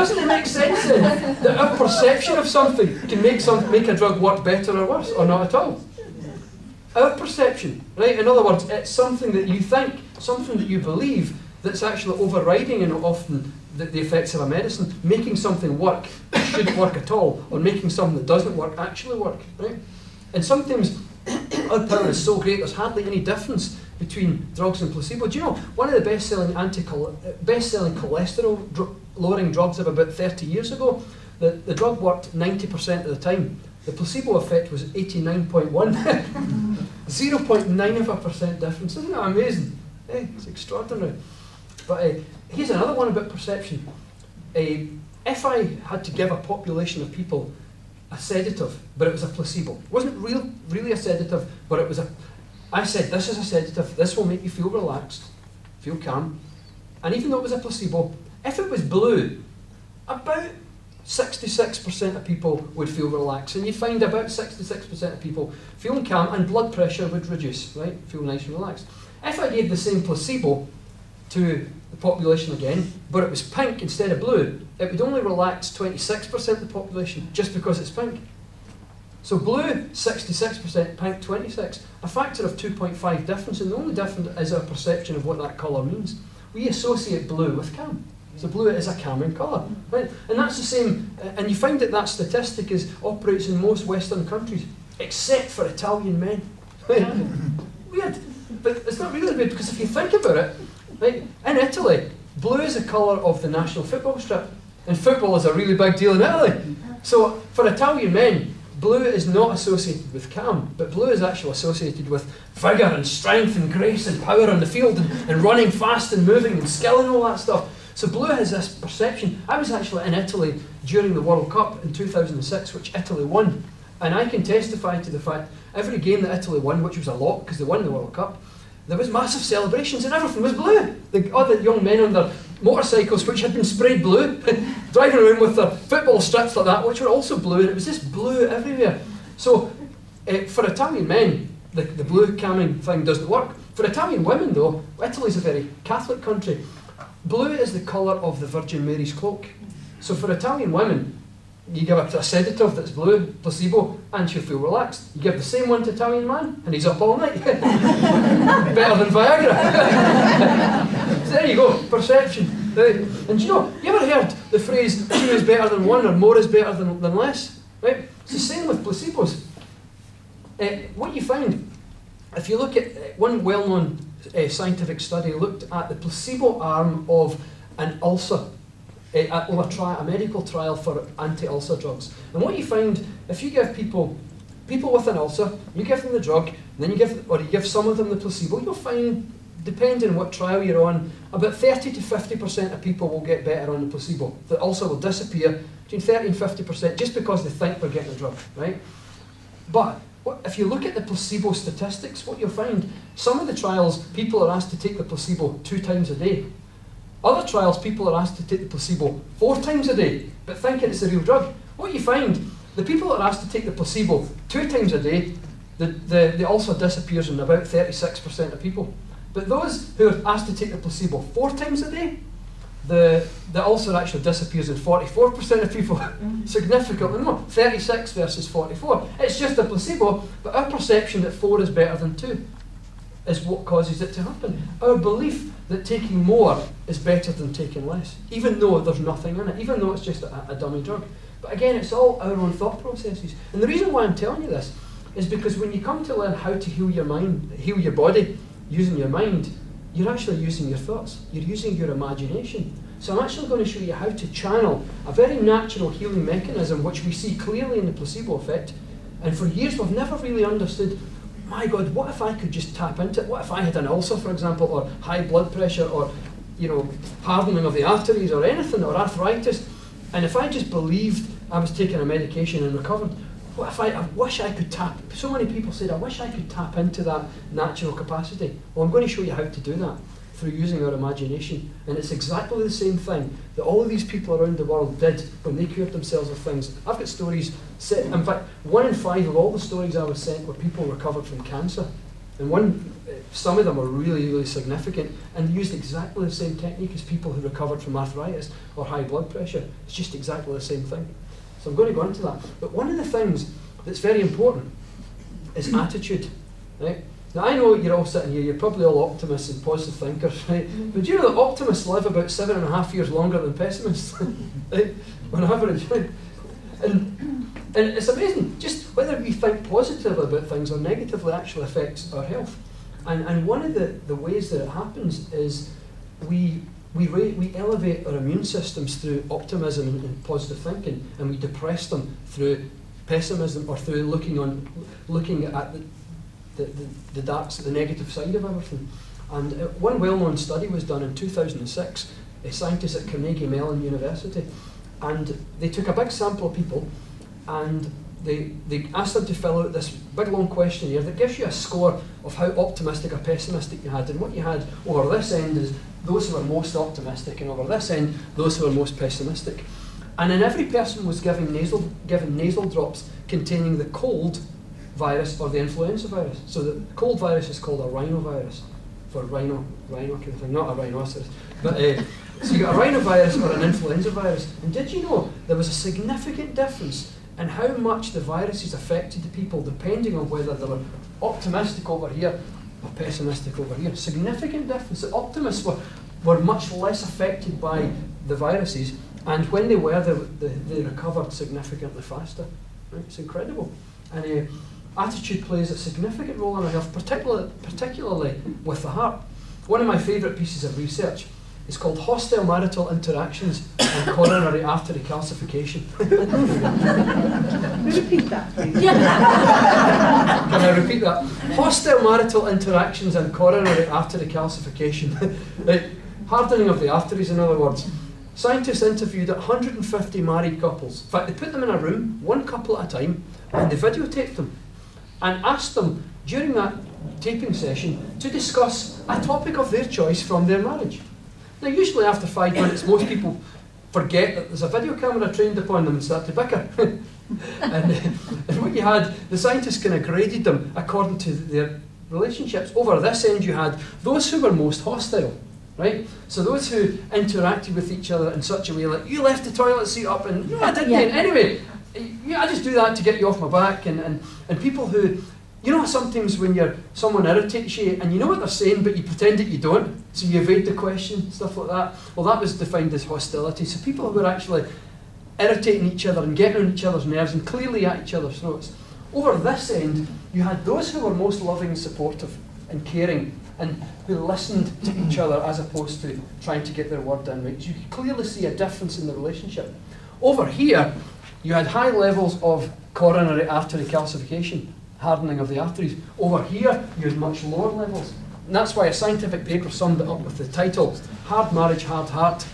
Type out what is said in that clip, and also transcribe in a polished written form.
doesn't it make sense then that our perception of something can make a drug work better or worse, or not at all? Our perception, right? In other words, it's something that you think, something that you believe, that's actually overriding and often the effects of a medicine, making something work that shouldn't work at all, or making something that doesn't work actually work, right? And sometimes our power is so great, there's hardly any difference between drugs and placebo. Do you know, one of the best-selling cholesterol lowering drugs of about 30 years ago, the drug worked 90% of the time. The placebo effect was 89.1. 0.9% difference. Isn't that amazing? It's extraordinary. But here's another one about perception. If I had to give a population of people a sedative, but it was a placebo, it wasn't really a sedative, but it was I said, this is a sedative, this will make you feel relaxed, feel calm. And even though it was a placebo, if it was blue, about 66% of people would feel relaxed. And you find about 66% of people feeling calm and blood pressure would reduce, right? Feel nice and relaxed. If I gave the same placebo to the population again, but it was pink instead of blue, it would only relax 26% of the population just because it's pink. So blue, 66%, pink, 26%. A factor of 2.5 difference, and the only difference is our perception of what that colour means. We associate blue with calm. So blue is a calming colour, right? And that's the same, and you find that statistic operates in most Western countries, except for Italian men. Weird, but it's not really weird, because if you think about it, right, in Italy, blue is the colour of the national football strip, and football is a really big deal in Italy. So for Italian men, blue is not associated with calm, but blue is actually associated with vigour and strength and grace and power on the field and running fast and moving and skill and all that stuff. So blue has this perception. I was actually in Italy during the World Cup in 2006, which Italy won, and I can testify to the fact every game that Italy won, which was a lot because they won the World Cup, there was massive celebrations and everything was blue. The other young men on their motorcycles, which had been sprayed blue, driving around with their football strips like that, which were also blue, and it was just blue everywhere. So for Italian men, the blue calming thing doesn't work. For Italian women though, Italy's a very Catholic country. Blue is the colour of the Virgin Mary's cloak. So for Italian women, you give a sedative that's blue, placebo, and she'll feel relaxed. You give the same one to an Italian man, and he's up all night. Better than Viagra. So there you go, perception. And you know, you ever heard the phrase, 2 is better than 1, or more is better than less? Right? It's the same with placebos. What you find, if you look at one well-known scientific study, looked at the placebo arm of an ulcer, a medical trial for anti-ulcer drugs. And what you find, if you give people with an ulcer, you give them the drug, and then you give some of them the placebo, you'll find, depending on what trial you're on, about 30 to 50% of people will get better on the placebo. The ulcer will disappear, between 30 and 50%, just because they think they're getting a drug, right? But if you look at the placebo statistics, what you'll find, some of the trials, people are asked to take the placebo 2 times a day. Other trials, people are asked to take the placebo 4 times a day, but thinking it's a real drug. What you find, the people that are asked to take the placebo 2 times a day, the ulcer disappears in about 36% of people. But those who are asked to take the placebo 4 times a day, the ulcer actually disappears in 44% of people. Significantly more, 36 versus 44. It's just a placebo, but our perception that 4 is better than 2 is what causes it to happen. Our belief that taking more is better than taking less, even though there's nothing in it, even though it's just a dummy drug. But again, it's all our own thought processes. And the reason why I'm telling you this is because when you come to learn how to heal your mind, heal your body, using your mind, you're actually using your thoughts. You're using your imagination. So I'm actually going to show you how to channel a very natural healing mechanism which we see clearly in the placebo effect. And for years we've never really understood, my God, what if I could just tap into it? What if I had an ulcer, for example, or high blood pressure, or hardening of the arteries, or anything, or arthritis, and if I just believed I was taking a medication and recovered, what if I wish I could tap, so many people said, I wish I could tap into that natural capacity. Well, I'm going to show you how to do that through using our imagination. And it's exactly the same thing that all of these people around the world did when they cured themselves of things. I've got stories, in fact, 1 in 5 of all the stories I was sent were people recovered from cancer. And some of them are really, really significant and used exactly the same technique as people who recovered from arthritis or high blood pressure. It's just exactly the same thing. So I'm going to go into that. But one of the things that's very important is attitude, right? Now I know you're all sitting here, you're probably all optimists and positive thinkers, right? But do you know that optimists live about 7.5 years longer than pessimists, right? On average, right? And it's amazing, just whether we think positively about things or negatively actually affects our health. And one of the ways that it happens is we elevate our immune systems through optimism and positive thinking, and we depress them through pessimism or through looking at the dark, the negative side of everything. And one well-known study was done in 2006, scientists at Carnegie Mellon University, and they took a big sample of people and they asked them to fill out this big long questionnaire that gives you a score of how optimistic or pessimistic you had. And what you had over this end is those who were most optimistic, and over this end, those who were most pessimistic. And then every person was given nasal drops containing the cold virus or the influenza virus. So the cold virus is called a rhinovirus, for rhino kind of thing, not a rhinoceros. But so you got a rhinovirus or an influenza virus. And did you know there was a significant difference in how much the viruses affected the people depending on whether they were optimistic over here or pessimistic over here? Significant difference. The optimists were much less affected by the viruses, and when they were, they recovered significantly faster. Right? It's incredible. And attitude plays a significant role in our health, particularly with the heart. One of my favourite pieces of research is called Hostile Marital Interactions and Coronary Artery Calcification. Repeat that, please. Can I repeat that? Hostile marital interactions and coronary artery calcification. Right. Hardening of the arteries, in other words. Scientists interviewed 150 married couples. In fact, they put them in a room, one couple at a time, and they videotaped them and asked them during that taping session to discuss a topic of their choice from their marriage. Now, usually after 5 minutes, most people forget that there's a video camera trained upon them and start to bicker. and what you had, the scientists kind of graded them according to their relationships. Over this end, you had those who were most hostile, right? So those who interacted with each other in such a way, like, you left the toilet seat up, and no, I didn't. Yeah. Anyway, I just do that to get you off my back. And people who, you know, sometimes when someone irritates you and you know what they're saying, but you pretend that you don't, so you evade the question, stuff like that. Well, that was defined as hostility. So people who were actually irritating each other and getting on each other's nerves and clearly at each other's throats. Over this end, you had those who were most loving and supportive and caring and who listened to each other as opposed to trying to get their word in, right? So you could clearly see a difference in the relationship. Over here, you had high levels of coronary artery calcification, hardening of the arteries. Over here, you had much lower levels. And that's why a scientific paper summed it up with the title, Hard Marriage, Hard Heart.